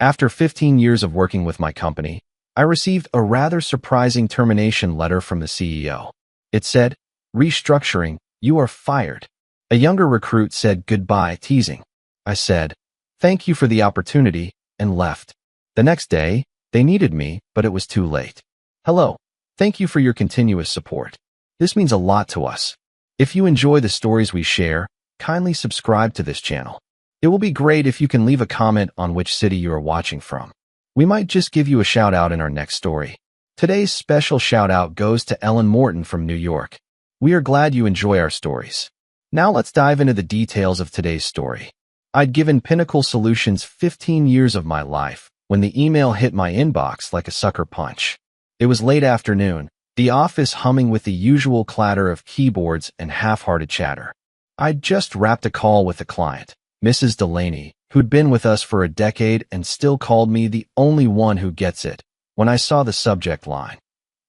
After 15 years of working with my company, I received a rather surprising termination letter from the CEO. It said, "Restructuring, you are fired." A younger recruit said goodbye, teasing. I said, "Thank you for the opportunity," and left. The next day, they needed me, but it was too late. Hello. Thank you for your continuous support. This means a lot to us. If you enjoy the stories we share, kindly subscribe to this channel. It will be great if you can leave a comment on which city you are watching from. We might just give you a shout out in our next story. Today's special shout out goes to Ellen Morton from New York. We are glad you enjoy our stories. Now let's dive into the details of today's story. I'd given Pinnacle Solutions 15 years of my life when the email hit my inbox like a sucker punch. It was late afternoon, the office humming with the usual clatter of keyboards and half-hearted chatter. I'd just wrapped a call with a client, Mrs. Delaney, who'd been with us for a decade and still called me the only one who gets it, when I saw the subject line.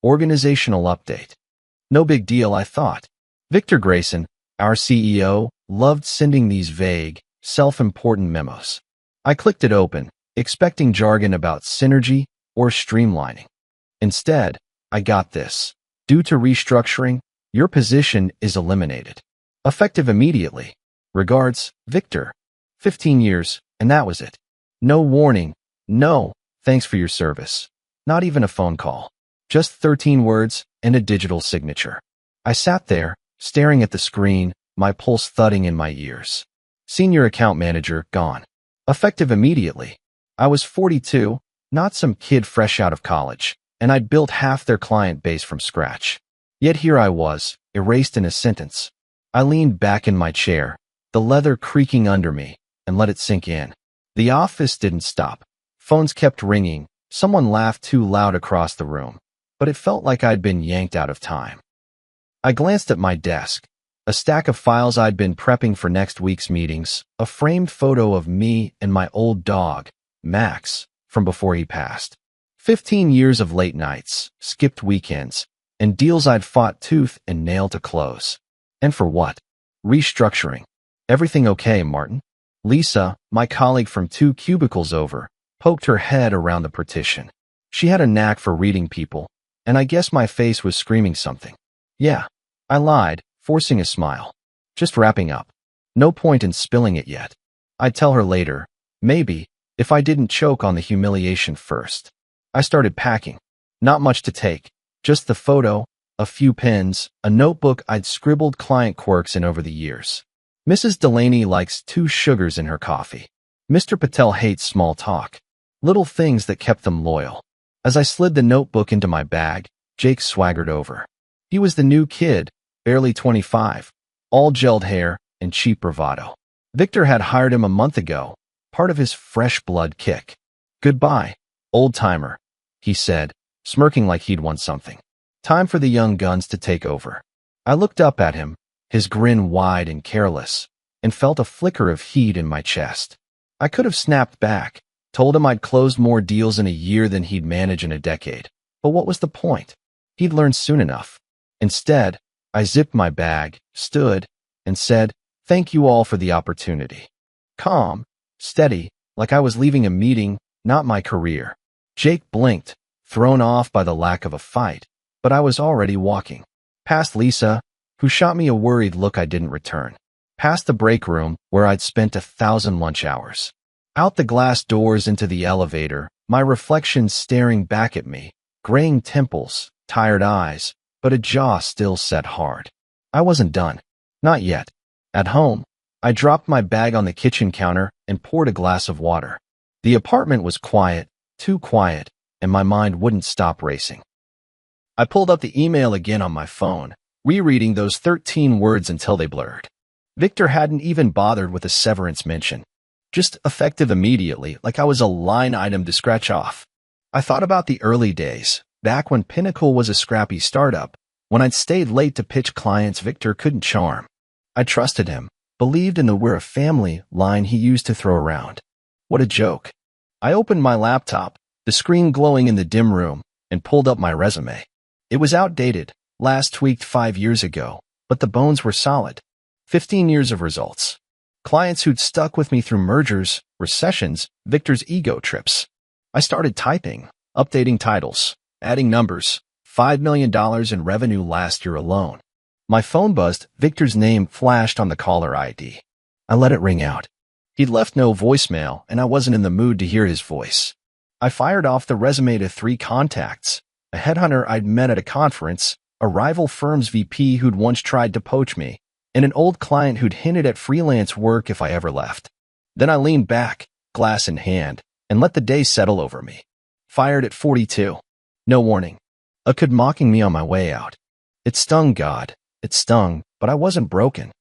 Organizational update. No big deal, I thought. Victor Grayson, our CEO, loved sending these vague, self-important memos. I clicked it open, expecting jargon about synergy or streamlining. Instead, I got this. Due to restructuring, your position is eliminated. Effective immediately. Regards, Victor. 15 years, and that was it. No warning, no, thanks for your service. Not even a phone call. Just 13 words and a digital signature. I sat there, staring at the screen, my pulse thudding in my ears. Senior account manager, gone. Effective immediately. I was 42, not some kid fresh out of college, and I'd built half their client base from scratch. Yet here I was, erased in a sentence. I leaned back in my chair, the leather creaking under me, and let it sink in. The office didn't stop. Phones kept ringing. Someone laughed too loud across the room, but it felt like I'd been yanked out of time. I glanced at my desk, a stack of files I'd been prepping for next week's meetings, a framed photo of me and my old dog, Max, from before he passed. 15 years of late nights, skipped weekends, and deals I'd fought tooth and nail to close. And for what? Restructuring. Everything okay, Martin? Lisa, my colleague from 2 cubicles over, poked her head around the partition. She had a knack for reading people, and I guess my face was screaming something. Yeah, I lied, forcing a smile. Just wrapping up. No point in spilling it yet. I'd tell her later, maybe, if I didn't choke on the humiliation first. I started packing. Not much to take, just the photo, a few pens, a notebook I'd scribbled client quirks in over the years. Mrs. Delaney likes 2 sugars in her coffee. Mr. Patel hates small talk. Little things that kept them loyal. As I slid the notebook into my bag, Jake swaggered over. He was the new kid, barely 25, all gelled hair and cheap bravado. Victor had hired him a month ago, part of his fresh blood kick. "Goodbye, old-timer," he said, smirking like he'd won something. Time for the young guns to take over. I looked up at him, his grin wide and careless, and felt a flicker of heat in my chest. I could have snapped back, told him I'd closed more deals in a year than he'd manage in a decade. But what was the point? He'd learn soon enough. Instead, I zipped my bag, stood, and said, "Thank you all for the opportunity." Calm, steady, like I was leaving a meeting, not my career. Jake blinked, thrown off by the lack of a fight, but I was already walking. Past Lisa, who shot me a worried look I didn't return. Past the break room, where I'd spent 1,000 lunch hours. Out the glass doors into the elevator, my reflection staring back at me, graying temples, tired eyes, but a jaw still set hard. I wasn't done. Not yet. At home, I dropped my bag on the kitchen counter and poured a glass of water. The apartment was quiet, too quiet, and my mind wouldn't stop racing. I pulled up the email again on my phone, rereading those 13 words until they blurred. Victor hadn't even bothered with a severance mention. Just effective immediately, like I was a line item to scratch off. I thought about the early days, back when Pinnacle was a scrappy startup, when I'd stayed late to pitch clients Victor couldn't charm. I trusted him, believed in the "we're a family" line he used to throw around. What a joke. I opened my laptop, the screen glowing in the dim room, and pulled up my resume. It was outdated, last tweaked 5 years ago, but the bones were solid. 15 years of results. Clients who'd stuck with me through mergers, Recessions, Victor's ego trips. I started typing, updating titles, adding numbers. $5 million in revenue last year alone. My phone buzzed. Victor's name flashed on the caller ID. I let it ring out. He'd left no voicemail, and I wasn't in the mood to hear his voice. I fired off the resume to 3 contacts: a headhunter I'd met at a conference, a rival firm's VP who'd once tried to poach me, and an old client who'd hinted at freelance work if I ever left. Then I leaned back, glass in hand, and let the day settle over me. Fired at 42. No warning. A kid mocking me on my way out. It stung, God. It stung, but I wasn't broken.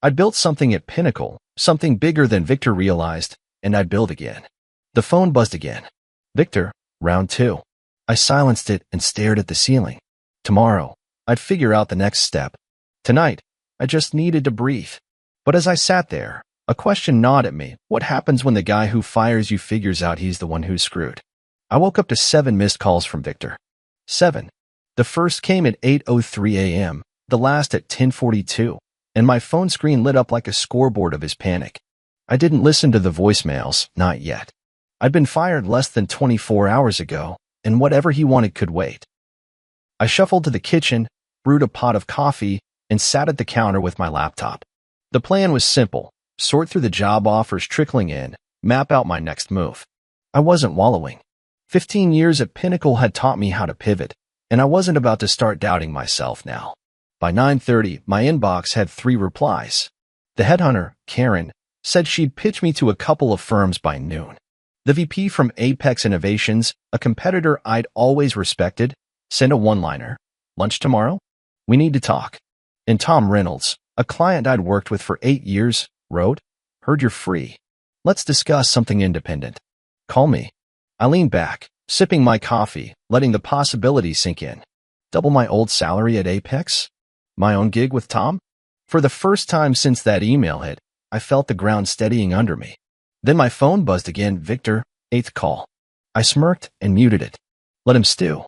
I'd built something at Pinnacle, something bigger than Victor realized, and I'd build again. The phone buzzed again. Victor, round 2. I silenced it and stared at the ceiling. Tomorrow, I'd figure out the next step. Tonight, I just needed to breathe. But as I sat there, a question gnawed at me. What happens when the guy who fires you figures out he's the one who's screwed? I woke up to 7 missed calls from Victor. 7. The first came at 8:03 a.m., the last at 10:42, and my phone screen lit up like a scoreboard of his panic. I didn't listen to the voicemails, not yet. I'd been fired less than 24 hours ago, and whatever he wanted could wait. I shuffled to the kitchen, brewed a pot of coffee, and sat at the counter with my laptop. The plan was simple: sort through the job offers trickling in, map out my next move. I wasn't wallowing. 15 years at Pinnacle had taught me how to pivot, and I wasn't about to start doubting myself now. By 9:30, my inbox had 3 replies. The headhunter, Karen, said she'd pitch me to a couple of firms by noon. The VP from Apex Innovations, a competitor I'd always respected, sent a one-liner: "Lunch tomorrow? We need to talk." And Tom Reynolds, a client I'd worked with for 8 years, wrote, "Heard you're free. Let's discuss something independent. Call me." I leaned back, sipping my coffee, letting the possibility sink in. Double my old salary at Apex? My own gig with Tom? For the first time since that email hit, I felt the ground steadying under me. Then my phone buzzed again. Victor, 8th call. I smirked and muted it. Let him stew.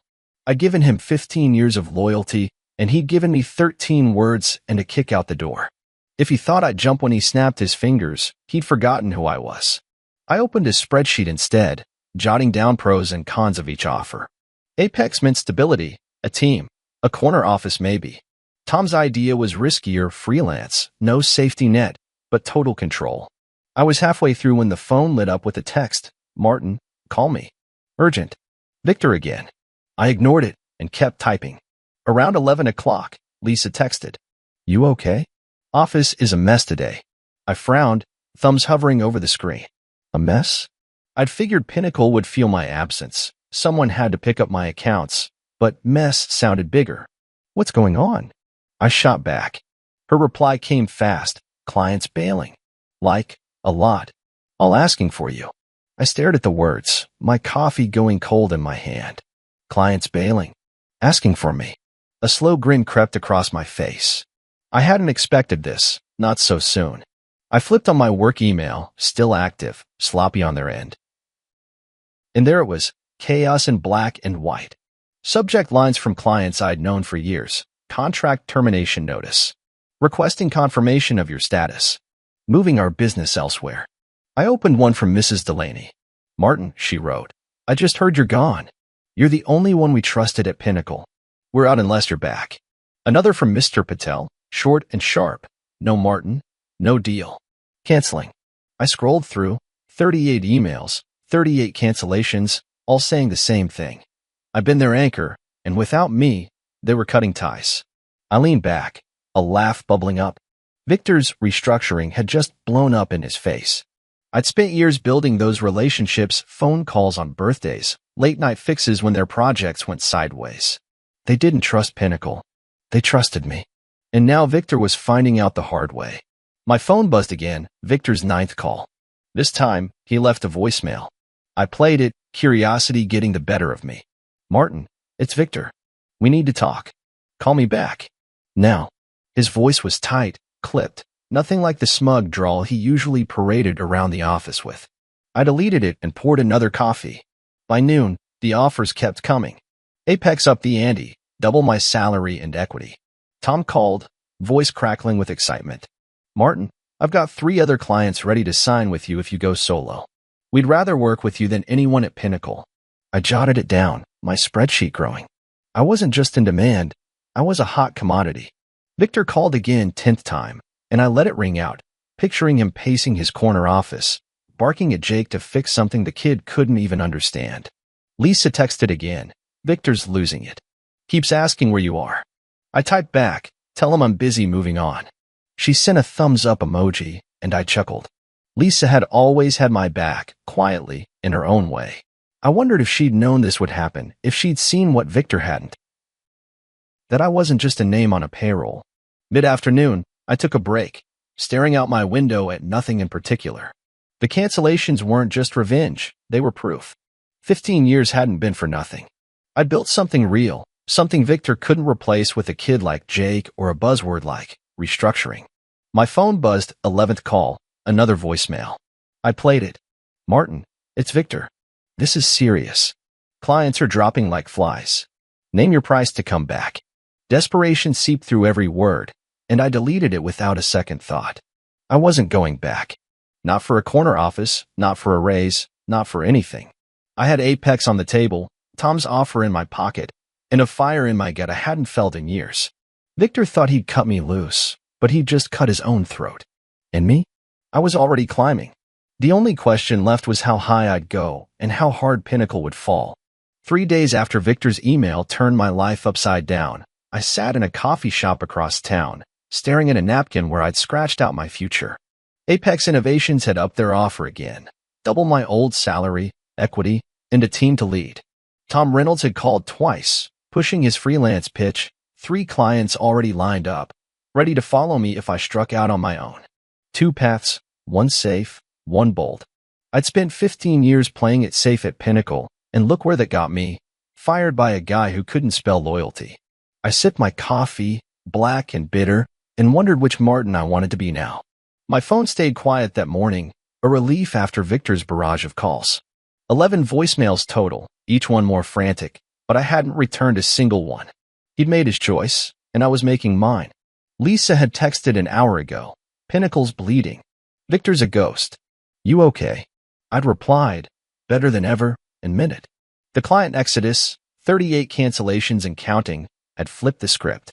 I'd given him 15 years of loyalty, and he'd given me 13 words and a kick out the door. If he thought I'd jump when he snapped his fingers, he'd forgotten who I was. I opened his spreadsheet instead, jotting down pros and cons of each offer. Apex meant stability, a team, a corner office maybe. Tom's idea was riskier: freelance, no safety net, but total control. I was halfway through when the phone lit up with a text: "Martin, call me. Urgent." Victor again. I ignored it and kept typing. Around 11 o'clock, Lisa texted, "You okay? Office is a mess today." I frowned, thumbs hovering over the screen. A mess? I'd figured Pinnacle would feel my absence. Someone had to pick up my accounts, but mess sounded bigger. What's going on? I shot back. Her reply came fast: "Clients bailing. Like, a lot. All asking for you." I stared at the words, my coffee going cold in my hand. Clients bailing. Asking for me. A slow grin crept across my face. I hadn't expected this, not so soon. I flipped on my work email, still active, sloppy on their end. And there it was, chaos in black and white. Subject lines from clients I'd known for years. Contract termination notice. Requesting confirmation of your status. Moving our business elsewhere. I opened one from Mrs. Delaney. "Martin," she wrote, "I just heard you're gone. You're the only one we trusted at Pinnacle. We're out unless you're back." Another from Mr. Patel, short and sharp. "No Martin, no deal. Canceling." I scrolled through, 38 emails, 38 cancellations, all saying the same thing. I've been their anchor, and without me, they were cutting ties. I leaned back, a laugh bubbling up. Victor's restructuring had just blown up in his face. I'd spent years building those relationships: phone calls on birthdays, late-night fixes when their projects went sideways. They didn't trust Pinnacle. They trusted me. And now Victor was finding out the hard way. My phone buzzed again, Victor's 9th call. This time, he left a voicemail. I played it, curiosity getting the better of me. "Martin, it's Victor. We need to talk. Call me back. Now." His voice was tight, clipped, nothing like the smug drawl he usually paraded around the office with. I deleted it and poured another coffee. By noon, the offers kept coming. Apex upped the ante, double my salary and equity. Tom called, voice crackling with excitement. "Martin, I've got 3 other clients ready to sign with you if you go solo. We'd rather work with you than anyone at Pinnacle. I jotted it down, my spreadsheet growing. I wasn't just in demand, I was a hot commodity. Victor called again 10th time, and I let it ring out, picturing him pacing his corner office, barking at Jake to fix something the kid couldn't even understand. Lisa texted again. Victor's losing it. Keeps asking where you are. I typed back, tell him I'm busy moving on. She sent a thumbs up emoji, and I chuckled. Lisa had always had my back, quietly, in her own way. I wondered if she'd known this would happen, if she'd seen what Victor hadn't. That I wasn't just a name on a payroll. Mid-afternoon, I took a break, staring out my window at nothing in particular. The cancellations weren't just revenge, they were proof. 15 years hadn't been for nothing. I'd built something real, something Victor couldn't replace with a kid like Jake or a buzzword like restructuring. My phone buzzed, 11th call, another voicemail. I played it. Martin, it's Victor. This is serious. Clients are dropping like flies. Name your price to come back. Desperation seeped through every word, and I deleted it without a second thought. I wasn't going back. Not for a corner office, not for a raise, not for anything. I had Apex on the table, Tom's offer in my pocket, and a fire in my gut I hadn't felt in years. Victor thought he'd cut me loose, but he'd just cut his own throat. And me? I was already climbing. The only question left was how high I'd go and how hard Pinnacle would fall. 3 days after Victor's email turned my life upside down, I sat in a coffee shop across town, staring at a napkin where I'd scratched out my future. Apex Innovations had upped their offer again. Double my old salary, equity, and a team to lead. Tom Reynolds had called twice, pushing his freelance pitch, 3 clients already lined up, ready to follow me if I struck out on my own. 2 paths, one safe, one bold. I'd spent 15 years playing it safe at Pinnacle, and look where that got me, fired by a guy who couldn't spell loyalty. I sipped my coffee, black and bitter, and wondered which Martin I wanted to be now. My phone stayed quiet that morning, a relief after Victor's barrage of calls. 11 voicemails total, each one more frantic, but I hadn't returned a single one. He'd made his choice, and I was making mine. Lisa had texted an hour ago. Pinnacle's bleeding. Victor's a ghost. You okay? I'd replied, better than ever, and meant it. The client exodus, 38 cancellations and counting, had flipped the script.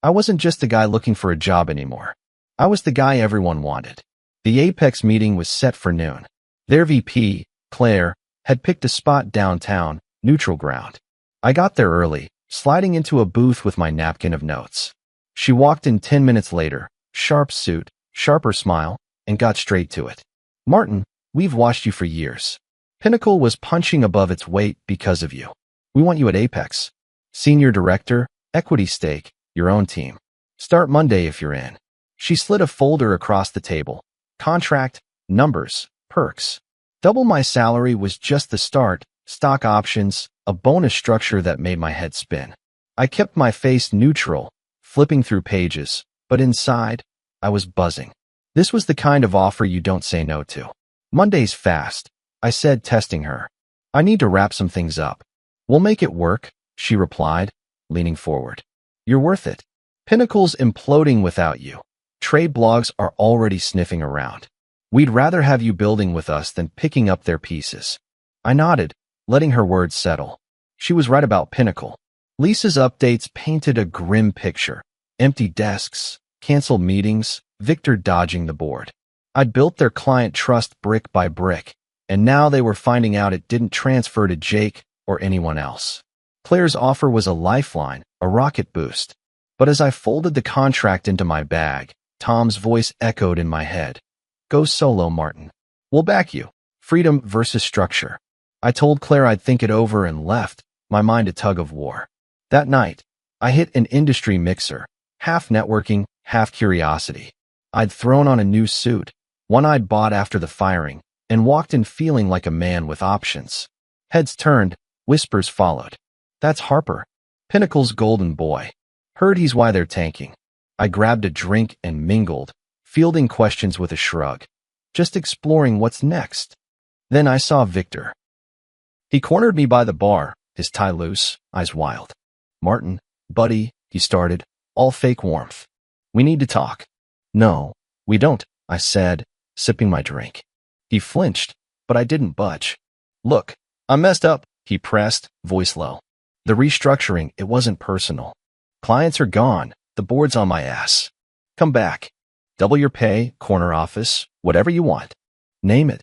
I wasn't just the guy looking for a job anymore. I was the guy everyone wanted. The Apex meeting was set for noon. Their VP, Claire, had picked a spot downtown, neutral ground. I got there early, sliding into a booth with my napkin of notes. She walked in 10 minutes later, sharp suit, sharper smile, and got straight to it. Martin, we've watched you for years. Pinnacle was punching above its weight because of you. We want you at Apex. Senior director, equity stake, your own team. Start Monday if you're in. She slid a folder across the table. Contract, numbers, perks. Double my salary was just the start, stock options, a bonus structure that made my head spin. I kept my face neutral, flipping through pages, but inside, I was buzzing. This was the kind of offer you don't say no to. Monday's fast, I said, testing her. I need to wrap some things up. We'll make it work, she replied, leaning forward. You're worth it. Pinnacle's imploding without you. Trade blogs are already sniffing around. We'd rather have you building with us than picking up their pieces. I nodded, letting her words settle. She was right about Pinnacle. Lisa's updates painted a grim picture. Empty desks, canceled meetings, Victor dodging the board. I'd built their client trust brick by brick, and now they were finding out it didn't transfer to Jake or anyone else. Claire's offer was a lifeline, a rocket boost. But as I folded the contract into my bag, Tom's voice echoed in my head. Go solo, Martin. We'll back you. Freedom versus structure. I told Claire I'd think it over and left, my mind a tug of war. That night, I hit an industry mixer, half networking, half curiosity. I'd thrown on a new suit, one I'd bought after the firing, and walked in feeling like a man with options. Heads turned, whispers followed. That's Harper, Pinnacle's golden boy. Heard he's why they're tanking. I grabbed a drink and mingled, fielding questions with a shrug, just exploring what's next. Then I saw Victor. He cornered me by the bar, his tie loose, eyes wild. Martin, buddy, he started, all fake warmth. We need to talk. No, we don't, I said, sipping my drink. He flinched, but I didn't budge. Look, I messed up, he pressed, voice low. The restructuring, it wasn't personal. Clients are gone. The board's on my ass. Come back. Double your pay, corner office, whatever you want. Name it.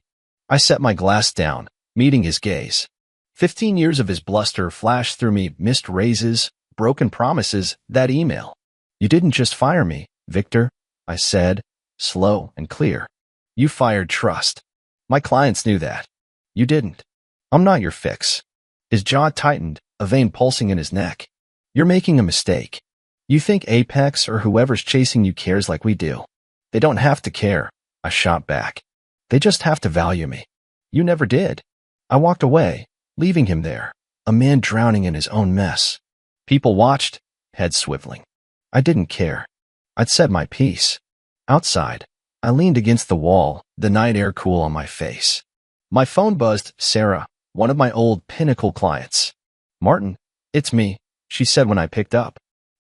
I set my glass down, meeting his gaze. 15 years of his bluster flashed through me, missed raises, broken promises, that email. You didn't just fire me, Victor, I said, slow and clear. You fired trust. My clients knew that. You didn't. I'm not your fix. His jaw tightened, a vein pulsing in his neck. You're making a mistake. You think Apex or whoever's chasing you cares like we do. They don't have to care, I shot back. They just have to value me. You never did. I walked away, leaving him there, a man drowning in his own mess. People watched, head swiveling. I didn't care. I'd said my piece. Outside, I leaned against the wall, the night air cool on my face. My phone buzzed. Sarah, one of my old Pinnacle clients. Martin, it's me, she said when I picked up.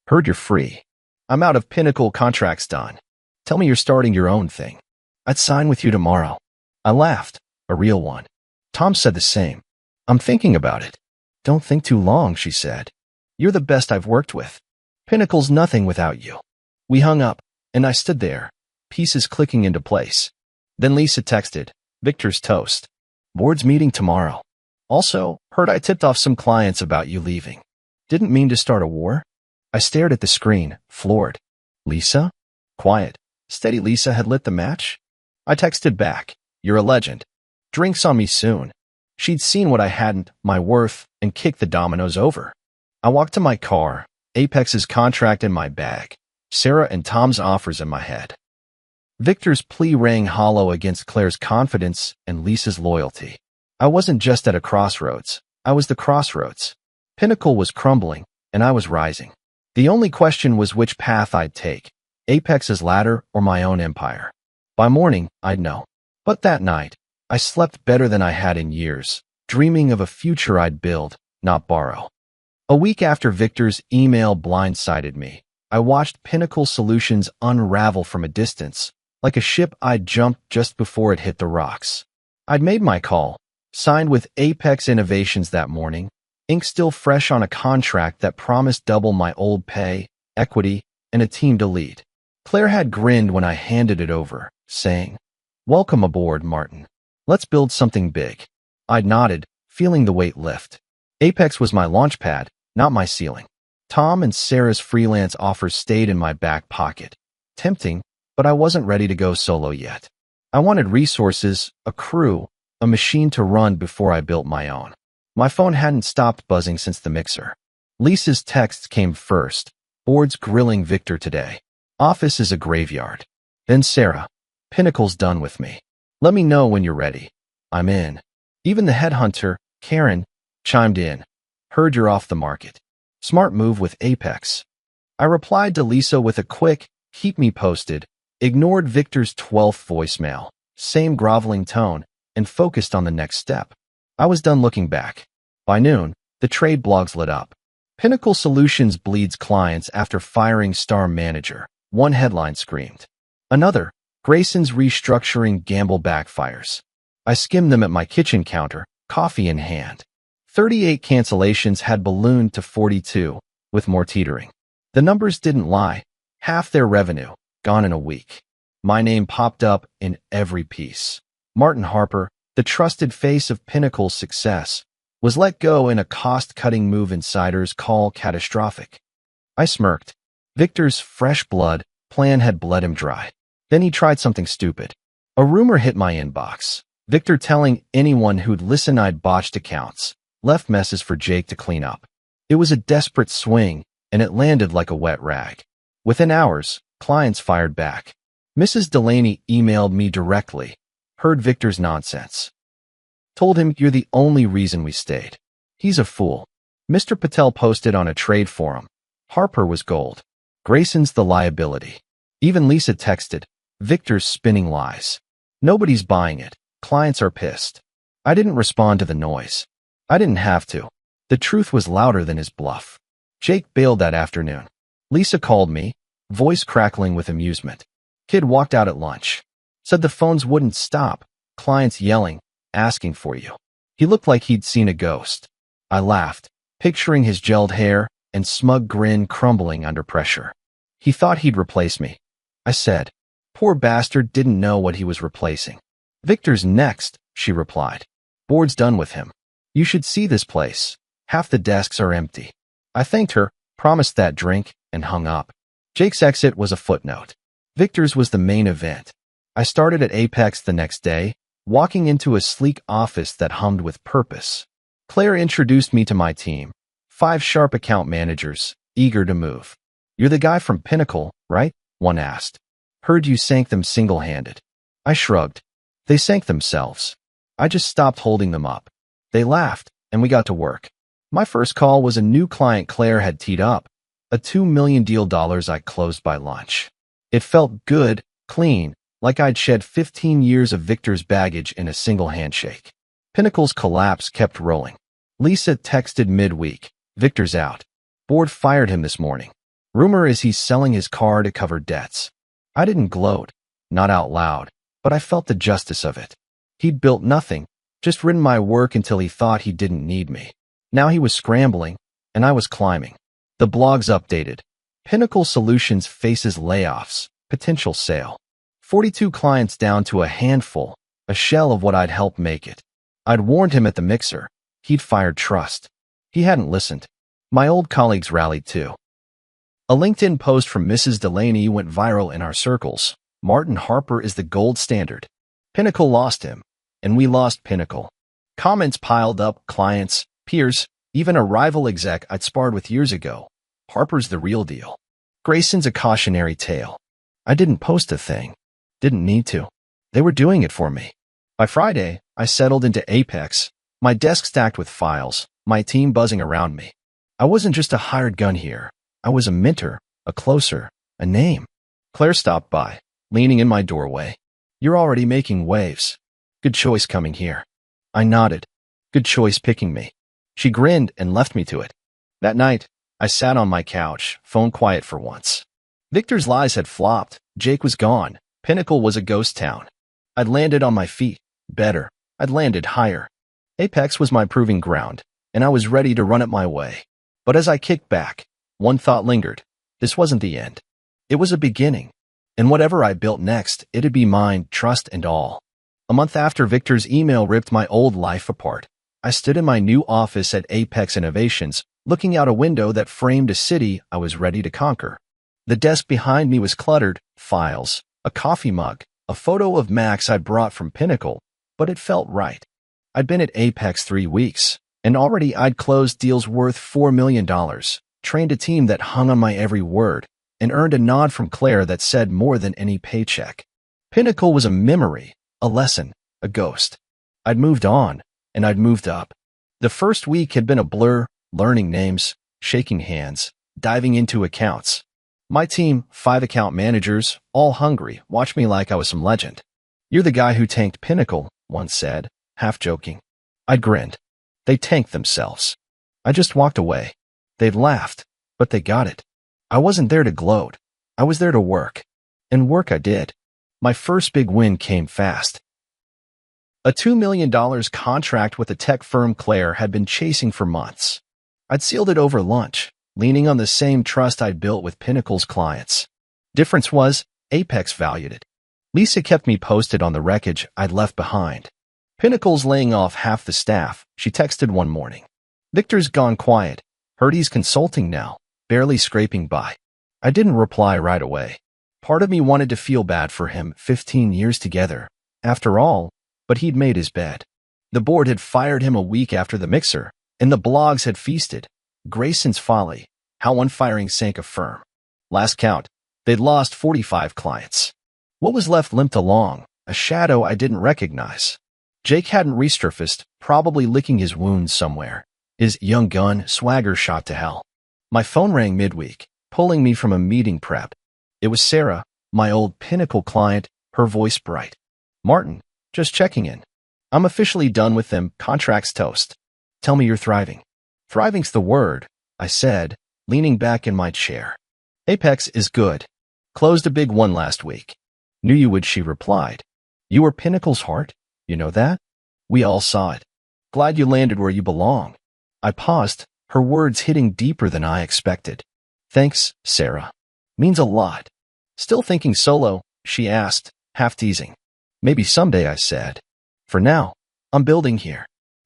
Heard you're free. I'm out of Pinnacle contracts done. Tell me you're starting your own thing. I'd sign with you tomorrow. I laughed, a real one. Tom said the same. I'm thinking about it. Don't think too long, she said. You're the best I've worked with. Pinnacle's nothing without you. We hung up, and I stood there, pieces clicking into place. Then Lisa texted, Victor's toast. Board's meeting tomorrow. Also, heard I tipped off some clients about you leaving. Didn't mean to start a war. I stared at the screen, floored. Lisa? Quiet. Steady Lisa had lit the match. I texted back, you're a legend. Drinks on me soon. She'd seen what I hadn't, my worth, and kicked the dominoes over. I walked to my car, Apex's contract in my bag, Sarah and Tom's offers in my head. Victor's plea rang hollow against Claire's confidence and Lisa's loyalty. I wasn't just at a crossroads. I was the crossroads. Pinnacle was crumbling, and I was rising. The only question was which path I'd take, Apex's ladder or my own empire. By morning, I'd know. But that night, I slept better than I had in years, dreaming of a future I'd build, not borrow. A week after Victor's email blindsided me, I watched Pinnacle Solutions unravel from a distance, like a ship I'd jumped just before it hit the rocks. I'd made my call, signed with Apex Innovations that morning, ink still fresh on a contract that promised double my old pay, equity, and a team to lead. Claire had grinned when I handed it over, saying, Welcome aboard, Martin. Let's build something big. I'd nodded, feeling the weight lift. Apex was my launchpad, not my ceiling. Tom and Sarah's freelance offers stayed in my back pocket. Tempting, but I wasn't ready to go solo yet. I wanted resources, a crew, a machine to run before I built my own. My phone hadn't stopped buzzing since the mixer. Lisa's text came first. Board's grilling Victor today. Office is a graveyard. Then Sarah. Pinnacle's done with me. Let me know when you're ready. I'm in. Even the headhunter, Karen, chimed in. Heard you're off the market. Smart move with Apex. I replied to Lisa with a quick, keep me posted, ignored Victor's 12th voicemail, same groveling tone, and focused on the next step. I was done looking back. By noon, the trade blogs lit up. Pinnacle Solutions bleeds clients after firing star manager. One headline screamed. Another, Grayson's restructuring gamble backfires. I skimmed them at my kitchen counter, coffee in hand. 38 cancellations had ballooned to 42, with more teetering. The numbers didn't lie. Half their revenue, gone in a week. My name popped up in every piece. Martin Harper, the trusted face of Pinnacle's success, was let go in a cost-cutting move insiders call catastrophic. I smirked. Victor's fresh blood plan had bled him dry. Then he tried something stupid. A rumor hit my inbox. Victor telling anyone who'd listen I'd botched accounts, left messes for Jake to clean up. It was a desperate swing, and it landed like a wet rag. Within hours, clients fired back. Mrs. Delaney emailed me directly. Heard Victor's nonsense. Told him you're the only reason we stayed. He's a fool. Mr. Patel posted on a trade forum. Harper was gold. Grayson's the liability. Even Lisa texted, Victor's spinning lies. Nobody's buying it. Clients are pissed. I didn't respond to the noise. I didn't have to. The truth was louder than his bluff. Jake bailed that afternoon. Lisa called me, voice crackling with amusement. Kid walked out at lunch. Said the phones wouldn't stop. Clients yelling, asking for you." He looked like he'd seen a ghost. I laughed, picturing his gelled hair and smug grin crumbling under pressure. "He thought he'd replace me," I said. "Poor bastard didn't know what he was replacing." "Victor's next," she replied. "Board's done with him. You should see this place. Half the desks are empty." I thanked her, promised that drink, and hung up. Jake's exit was a footnote. Victor's was the main event. I started at Apex the next day, walking into a sleek office that hummed with purpose. Claire introduced me to my team, 5 sharp account managers, eager to move. "You're the guy from Pinnacle, right?" one asked. "Heard you sank them single-handed." I shrugged. "They sank themselves. I just stopped holding them up." They laughed, and we got to work. My first call was a new client Claire had teed up, a $2 million deal I closed by lunch. It felt good, clean, like I'd shed 15 years of Victor's baggage in a single handshake. Pinnacle's collapse kept rolling. Lisa texted midweek, "Victor's out. Board fired him this morning. Rumor is he's selling his car to cover debts." I didn't gloat, not out loud, but I felt the justice of it. He'd built nothing, just ridden my work until he thought he didn't need me. Now he was scrambling, and I was climbing. The blogs updated. Pinnacle Solutions faces layoffs, potential sale. 42 clients down to a handful, a shell of what I'd helped make it. I'd warned him at the mixer. He'd fired trust. He hadn't listened. My old colleagues rallied too. A LinkedIn post from Mrs. Delaney went viral in our circles. "Martin Harper is the gold standard. Pinnacle lost him, and we lost Pinnacle." Comments piled up, clients, peers, even a rival exec I'd sparred with years ago. "Harper's the real deal." Grayson's a cautionary tale. I didn't post a thing. Didn't need to. They were doing it for me. By Friday, I settled into Apex, my desk stacked with files, my team buzzing around me. I wasn't just a hired gun here. I was a mentor, a closer, a name. Claire stopped by, leaning in my doorway. "You're already making waves. Good choice coming here." I nodded. "Good choice picking me." She grinned and left me to it. That night, I sat on my couch, phone quiet for once. Victor's lies had flopped. Jake was gone. Pinnacle was a ghost town. I'd landed on my feet. Better, I'd landed higher. Apex was my proving ground, and I was ready to run it my way. But as I kicked back, one thought lingered. This wasn't the end. It was a beginning. And whatever I built next, it'd be mine, trust and all. A month after Victor's email ripped my old life apart, I stood in my new office at Apex Innovations, looking out a window that framed a city I was ready to conquer. The desk behind me was cluttered, files, a coffee mug, a photo of Max I'd brought from Pinnacle, but it felt right. I'd been at Apex 3 weeks, and already I'd closed deals worth $4 million, trained a team that hung on my every word, and earned a nod from Claire that said more than any paycheck. Pinnacle was a memory, a lesson, a ghost. I'd moved on, and I'd moved up. The first week had been a blur, learning names, shaking hands, diving into accounts. My team, 5 account managers, all hungry, watched me like I was some legend. "You're the guy who tanked Pinnacle," one said, half joking. I grinned. They tanked themselves. I just walked away. They'd laughed, but they got it. I wasn't there to gloat. I was there to work. And work I did. My first big win came fast. A $2 million contract with a tech firm Claire had been chasing for months. I'd sealed it over lunch, leaning on the same trust I'd built with Pinnacle's clients. Difference was, Apex valued it. Lisa kept me posted on the wreckage I'd left behind. "Pinnacle's laying off half the staff," she texted one morning. "Victor's gone quiet. Heard he's consulting now, barely scraping by." I didn't reply right away. Part of me wanted to feel bad for him, 15 years together. After all, but he'd made his bed. The board had fired him a week after the mixer, and the blogs had feasted. Grayson's folly, how one firing sank a firm. Last count, they'd lost 45 clients. What was left limped along, a shadow I didn't recognize. Jake hadn't resurfaced, probably licking his wounds somewhere. His young gun swagger shot to hell. My phone rang midweek, pulling me from a meeting prep. It was Sarah, my old Pinnacle client, her voice bright. "Martin, just checking in. I'm officially done with them, contracts toast. Tell me you're thriving." "Thriving's the word," I said, leaning back in my chair. "Apex is good. Closed a big one last week." "Knew you would," she replied. "You were Pinnacle's heart, you know that?" We all saw it. Glad you landed where you belong. I paused, her words hitting deeper than I expected. Thanks, Sarah. Means a lot. Still thinking solo? She asked, half teasing. Maybe someday, I said. For now, I'm building here.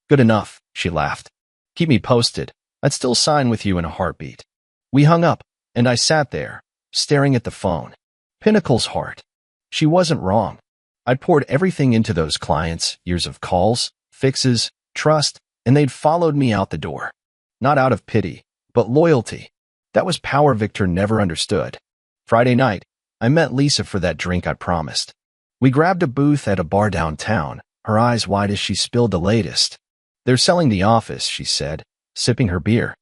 Good enough, she laughed. Keep me posted. I'd still sign with you in a heartbeat. We hung up, and I sat there, staring at the phone. Pinnacle's heart. She wasn't wrong. I'd poured everything into those clients, years of calls, fixes, trust, and they'd followed me out the door. Not out of pity, but loyalty. That was power Victor never understood. Friday night, I met Lisa for that drink I promised. We grabbed a booth at a bar downtown, her eyes wide as she spilled the latest. They're selling The Office, she said, sipping her beer.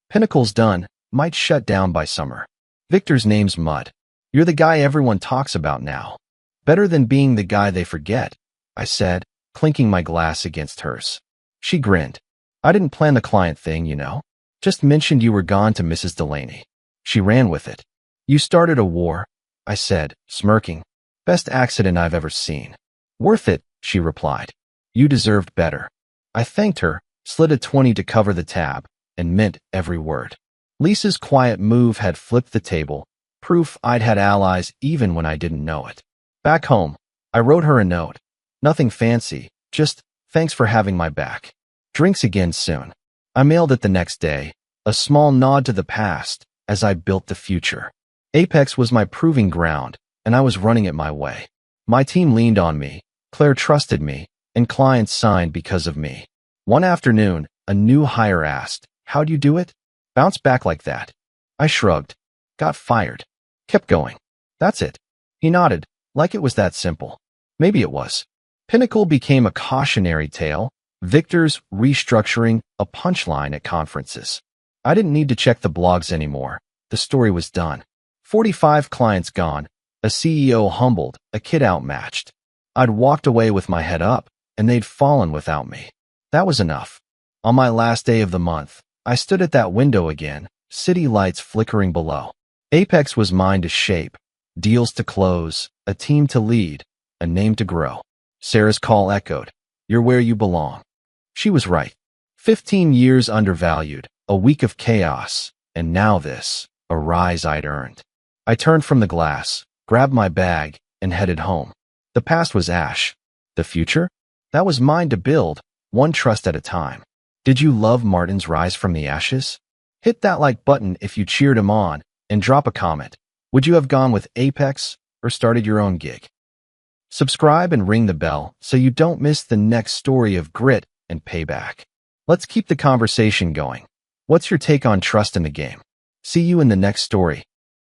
Pinnacle's done, might shut down by summer. Victor's name's mud. You're the guy everyone talks about now. Better than being the guy they forget, I said, clinking my glass against hers. She grinned. I didn't plan the client thing, you know. Just mentioned you were gone to Mrs. Delaney. She ran with it. You started a war, I said, smirking. Best accident I've ever seen. Worth it, she replied. You deserved better. I thanked her, slid a 20 to cover the tab, and meant every word. Lisa's quiet move had flipped the table, proof I'd had allies even when I didn't know it. Back home, I wrote her a note. Nothing fancy, just thanks for having my back. Drinks again soon. I mailed it the next day, a small nod to the past as I built the future. Apex was my proving ground, and I was running it my way. My team leaned on me, Claire trusted me, and clients signed because of me. One afternoon, a new hire asked, "How'd you do it?" Bounce back like that. I shrugged. Got fired. Kept going. That's it. He nodded, like it was that simple. Maybe it was. Pinnacle became a cautionary tale, Victor's restructuring a punchline at conferences. I didn't need to check the blogs anymore. The story was done. 45 clients gone, a CEO humbled, a kid outmatched. I'd walked away with my head up, and they'd fallen without me. That was enough. On my last day of the month, I stood at that window again, city lights flickering below. Apex was mine to shape, deals to close, a team to lead, a name to grow. Sarah's call echoed. You're where you belong. She was right. 15 years undervalued, a week of chaos, and now this, a rise I'd earned. I turned from the glass, grabbed my bag, and headed home. The past was ash. The future? That was mine to build, one trust at a time. Did you love Martin's rise from the ashes? Hit that like button if you cheered him on, and drop a comment. Would you have gone with Apex or started your own gig? Subscribe and ring the bell so you don't miss the next story of grit and payback. Let's keep the conversation going. What's your take on trust in the game? See you in the next story.